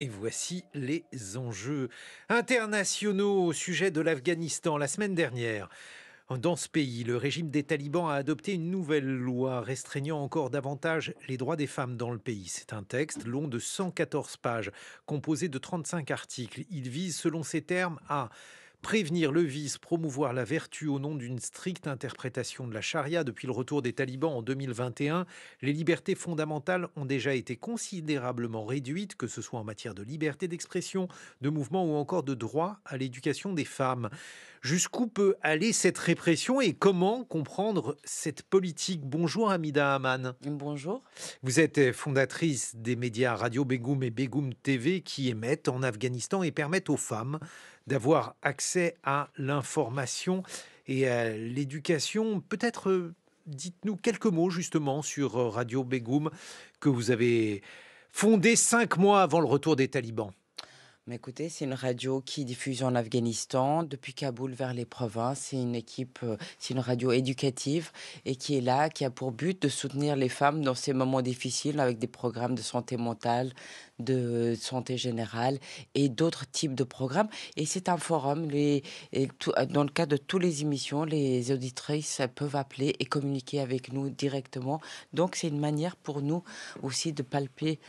Et voici les enjeux internationaux au sujet de l'Afghanistan. La semaine dernière, dans ce pays, le régime des talibans a adopté une nouvelle loi restreignant encore davantage les droits des femmes dans le pays. C'est un texte long de 114 pages, composé de 35 articles. Il vise, selon ses termes, à prévenir le vice, promouvoir la vertu au nom d'une stricte interprétation de la charia. Depuis le retour des talibans en 2021, les libertés fondamentales ont déjà été considérablement réduites, que ce soit en matière de liberté d'expression, de mouvement ou encore de droit à l'éducation des femmes. Jusqu'où peut aller cette répression et comment comprendre cette politique? Bonjour Hamida Aman. Bonjour. Vous êtes fondatrice des médias Radio Begoum et Begoum TV qui émettent en Afghanistan et permettent aux femmes d'avoir accès à l'information et à l'éducation. Peut-être dites-nous quelques mots justement sur Radio Begoum que vous avez fondé 5 mois avant le retour des talibans. Mais écoutez, c'est une radio qui diffuse en Afghanistan, depuis Kaboul vers les provinces. C'est une équipe, c'est une radio éducative et qui est là, qui a pour but de soutenir les femmes dans ces moments difficiles avec des programmes de santé mentale, de santé générale et d'autres types de programmes. Et c'est un forum. Dans le cadre de toutes les émissions, les auditrices peuvent appeler et communiquer avec nous directement. Donc c'est une manière pour nous aussi de palper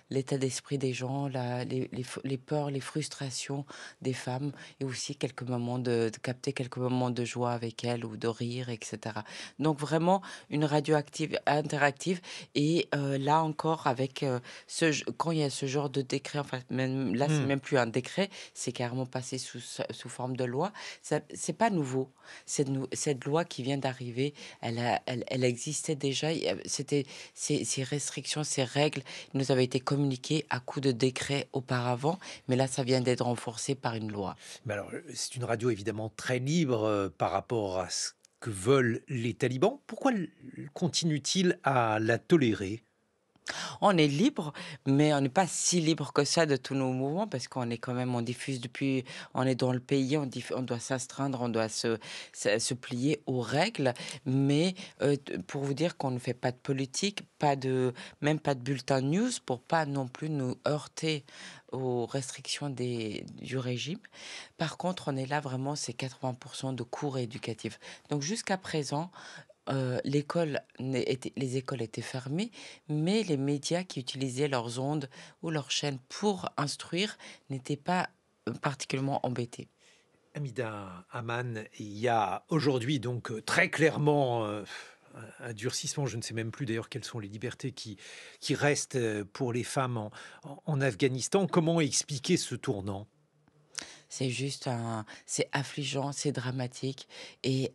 l'état d'esprit des gens, les peurs, les frustrations des femmes et aussi quelques moments de capter quelques moments de joie avec elles ou de rire, etc. Donc vraiment une radio active, interactive et là encore avec quand il y a ce genre de décret, enfin même là c'est Hmm. même plus un décret, c'est carrément passé sous forme de loi. Ça, c'est pas nouveau. Cette loi qui vient d'arriver, elle existait déjà. C'était ces restrictions, ces règles nous avait été communiqué à coup de décret auparavant, mais là, ça vient d'être renforcé par une loi. Mais alors, c'est une radio évidemment très libre par rapport à ce que veulent les talibans. Pourquoi continuent-ils à la tolérer? On est libre, mais on n'est pas si libre que ça de tous nos mouvements parce qu'on est quand même, on diffuse depuis, on est dans le pays, on doit s'astreindre, on doit se plier aux règles. Mais pour vous dire qu'on ne fait pas de politique, même pas de bulletin de news pour pas non plus nous heurter aux restrictions du régime. Par contre, on est là vraiment, c'est 80% de cours éducatifs. Donc jusqu'à présent, les écoles étaient fermées, mais les médias qui utilisaient leurs ondes ou leurs chaînes pour instruire n'étaient pas particulièrement embêtés. Amida Aman, il y a aujourd'hui donc très clairement un durcissement. Je ne sais même plus d'ailleurs quelles sont les libertés qui restent pour les femmes en Afghanistan. Comment expliquer ce tournant? C'est affligeant, c'est dramatique et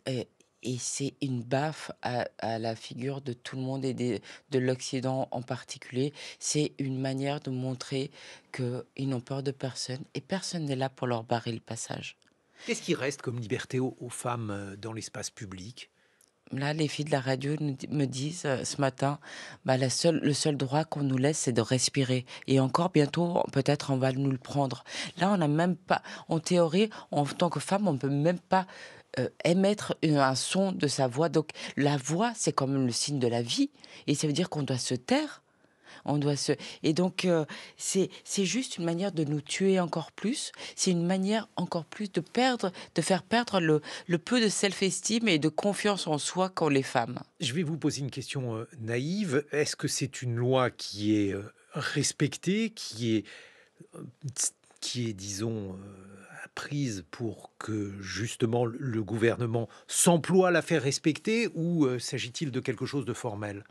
c'est une baffe à la figure de tout le monde de l'Occident en particulier. C'est une manière de montrer qu'ils n'ont peur de personne et personne n'est là pour leur barrer le passage. Qu'est-ce qui reste comme liberté aux femmes dans l'espace public? Là, les filles de la radio me disent ce matin, bah, le seul droit qu'on nous laisse, c'est de respirer. Et encore bientôt, peut-être on va nous le prendre. Là, on n'a même pas, en théorie, en tant que femme, on peut même pas émettre un son de sa voix. Donc la voix, c'est quand même le signe de la vie. Et ça veut dire qu'on doit se taire. On doit se et donc c'est juste une manière de nous tuer encore plus. C'est une manière encore plus de faire perdre le peu de self-esteem et de confiance en soi qu'ont les femmes. Je vais vous poser une question naïve. Est-ce que c'est une loi qui est respectée, euh, disons, prise pour que justement le gouvernement s'emploie à la faire respecter ou s'agit-il de quelque chose de formel?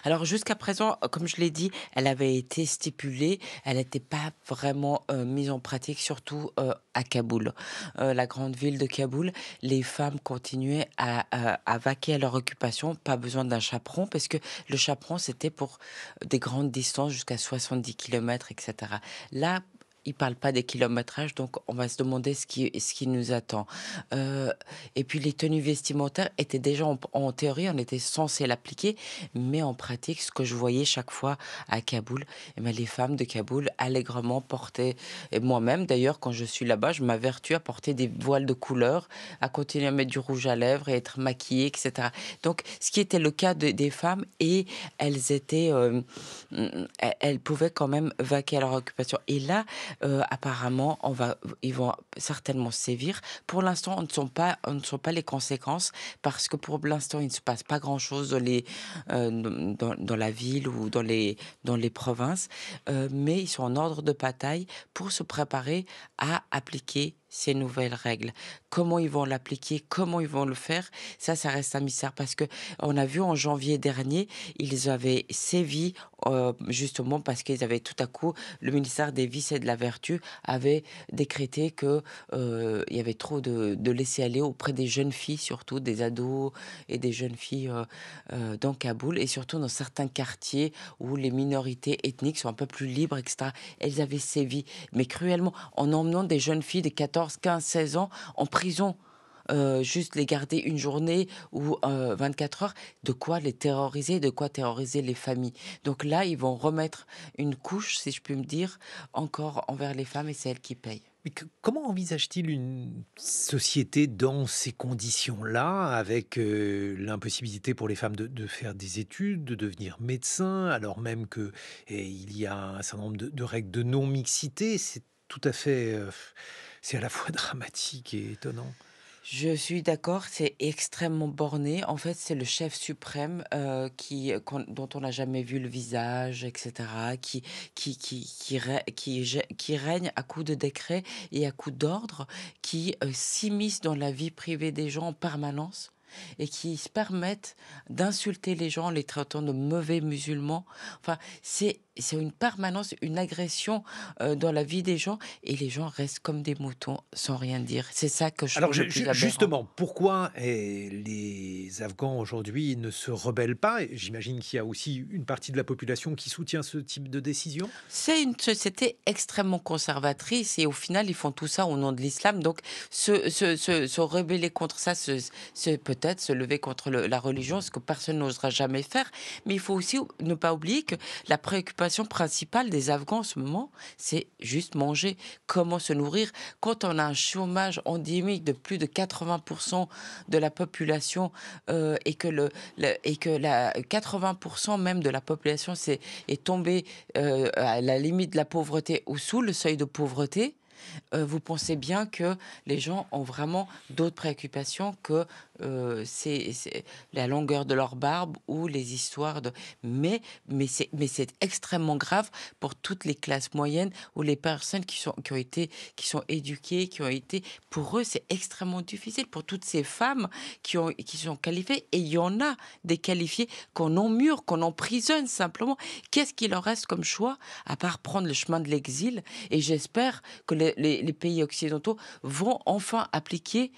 Alors jusqu'à présent, comme je l'ai dit, elle avait été stipulée, elle n'était pas vraiment, mise en pratique, surtout, à Kaboul. La grande ville de Kaboul, les femmes continuaient à vaquer à leur occupation, pas besoin d'un chaperon parce que le chaperon, c'était pour des grandes distances jusqu'à 70 kilomètres et cetera. Là, ils parlent pas des kilométrages, donc on va se demander ce qui nous attend. Heu et puis les tenues vestimentaires étaient déjà en théorie, on était censé l'appliquer, mais en pratique, ce que je voyais chaque fois à Kaboul, et ben, les femmes de Kaboul allègrement portaient, et moi-même d'ailleurs quand je suis là-bas, je m'avertue à porter des voiles de couleur, à continuer à mettre du rouge à lèvres et être maquillée et cetera. Donc ce qui était le cas de des femmes, et elles étaient, elles pouvaient quand même vaquer à leur occupation, et là, apparemment, ils vont certainement sévir. Pour l'instant, on ne sent pas les conséquences parce que pour l'instant, il ne se passe pas grand-chose dans la ville ou dans les provinces, mais ils sont en ordre de bataille pour se préparer à appliquer ces nouvelles règles. Comment ils vont l'appliquer, comment ils vont le faire, ça reste un mystère parce que on a vu en janvier dernier, ils avaient sévi, justement parce qu'ils avaient tout à coup, le ministère des Vices et de la Vertu avait décrété que il y avait trop de laisser-aller auprès des jeunes filles, surtout des ados et des jeunes filles dans Kaboul, et surtout dans certains quartiers où les minorités ethniques sont un peu plus libres, etc. Elles avaient sévi, mais cruellement, en emmenant des jeunes filles de 14, 15, 16 ans en prison. Juste les garder une journée ou 24 heures, de quoi les terroriser, de quoi terroriser les familles. Donc là, ils vont remettre une couche, si je puis me dire, encore envers les femmes, et c'est elles qui payent. Mais comment envisage-t-il une société dans ces conditions-là, avec l'impossibilité pour les femmes de faire des études, de devenir médecin, alors même que il y a un certain nombre de règles de non-mixité? C'est tout à fait, c'est à la fois dramatique et étonnant. Je suis d'accord, c'est extrêmement borné. En fait, c'est le chef suprême, dont on n'a jamais vu le visage, etc., qui règne à coups de décret et à coups d'ordre, qui s'immisce dans la vie privée des gens en permanence et qui se permettent d'insulter les gens en les traitant de mauvais musulmans. Enfin, c'est une permanence, une agression dans la vie des gens, et les gens restent comme des moutons sans rien dire. C'est ça que je Alors trouve le plus aberrant. justement, pourquoi les Afghans aujourd'hui ne se rebellent pas? Et j'imagine qu'il y a aussi une partie de la population qui soutient ce type de décision? C'est une société extrêmement conservatrice, et au final, ils font tout ça au nom de l'islam. Donc, se rebeller contre ça, peut-être se lever contre la religion, ce que personne n'osera jamais faire. Mais il faut aussi ne pas oublier que la préoccupation principale des Afghans en ce moment, c'est juste manger. Comment se nourrir? Quand on a un chômage endémique de plus de 80% de la population, et que, et que 80% même de la population est tombée à la limite de la pauvreté ou sous le seuil de pauvreté, vous pensez bien que les gens ont vraiment d'autres préoccupations que c'est la longueur de leur barbe ou les histoires de... Mais c'est extrêmement grave pour toutes les classes moyennes ou les personnes qui sont éduquées, qui ont été... Pour eux, c'est extrêmement difficile. Pour toutes ces femmes qui sont qualifiées, et il y en a des qualifiées qu'on emmure, qu'on emprisonne simplement. Qu'est-ce qu'il leur reste comme choix à part prendre le chemin de l'exil? Et j'espère que les pays occidentaux vont enfin appliquer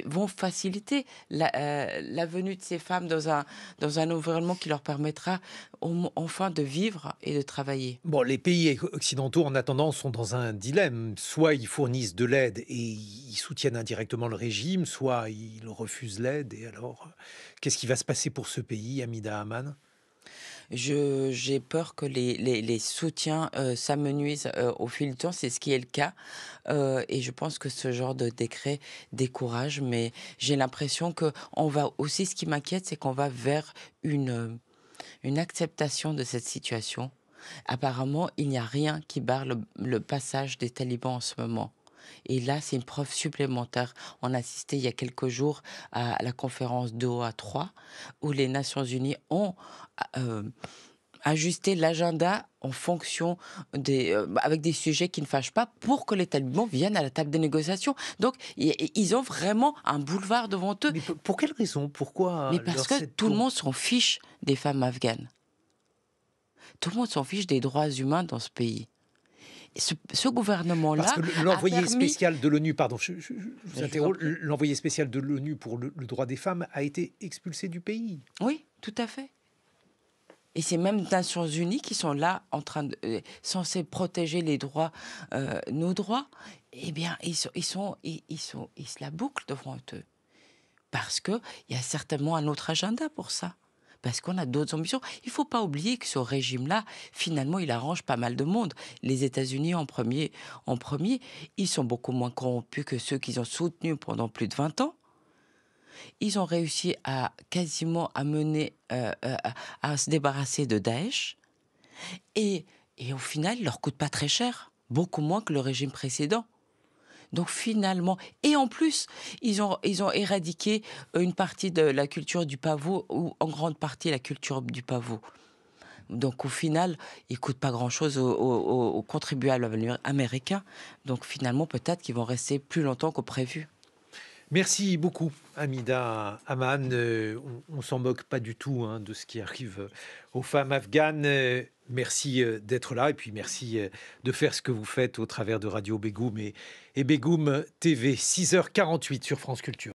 vont faciliter la venue de ces femmes dans un environnement qui leur permettra enfin de vivre et de travailler. Bon, les pays occidentaux, en attendant, sont dans un dilemme. Soit ils fournissent de l'aide et ils soutiennent indirectement le régime, soit ils refusent l'aide. Et alors, qu'est-ce qui va se passer pour ce pays, Hamida Aman? J'ai peur que les soutiens s'amenuisent au fil du temps, c'est ce qui est le cas. Et je pense que ce genre de décret décourage, mais j'ai l'impression que on va aussi, ce qui m'inquiète, c'est qu'on va vers une acceptation de cette situation. Apparemment, il n'y a rien qui barre le passage des talibans en ce moment. Et là, c'est une preuve supplémentaire. On a assisté il y a quelques jours à la conférence d'OA 3, où les Nations Unies ont euh, ajusté l'agenda en fonction avec des sujets qui ne fâchent pas pour que les talibans viennent à la table des négociations. Donc, ils ont vraiment un boulevard devant eux. Mais pour quelle raison? Pourquoi Mais parce que cette tout le tour? monde s'en fiche des femmes afghanes. Tout le monde s'en fiche des droits humains dans ce pays. Et ce Parce gouvernement-là que a l'envoyé permis... spécial de l'ONU, pardon, je vous Je vous en interromps, prie. l'envoyé spécial de l'ONU pour le droit des femmes a été expulsé du pays. Oui, tout à fait. Et c'est même les Nations unies qui sont là en train de censés protéger les droits, nos droits. Eh bien, ils se la bouclent devant eux. Parce qu'il y a certainement un autre agenda pour ça. Parce qu'on a d'autres ambitions. Il ne faut pas oublier que ce régime-là, finalement, il arrange pas mal de monde. Les États-Unis en premier, ils sont beaucoup moins corrompus que ceux qu'ils ont soutenus pendant plus de 20 ans. Ils ont réussi à quasiment à mener, à se débarrasser de Daesh. Et, et au final, il leur coûte pas très cher. Beaucoup moins que le régime précédent. Donc finalement, et en plus, ils ont éradiqué une partie de la culture du pavot, ou en grande partie la culture du pavot. Donc au final, il ne coûte pas grand-chose aux contribuables américains. Donc finalement, peut-être qu'ils vont rester plus longtemps qu'au prévu. Merci beaucoup, Hamida Aman. On s'en moque pas du tout hein, de ce qui arrive aux femmes afghanes. Merci d'être là et puis merci de faire ce que vous faites au travers de Radio Begoum et Begoum TV. 6h48 sur France Culture.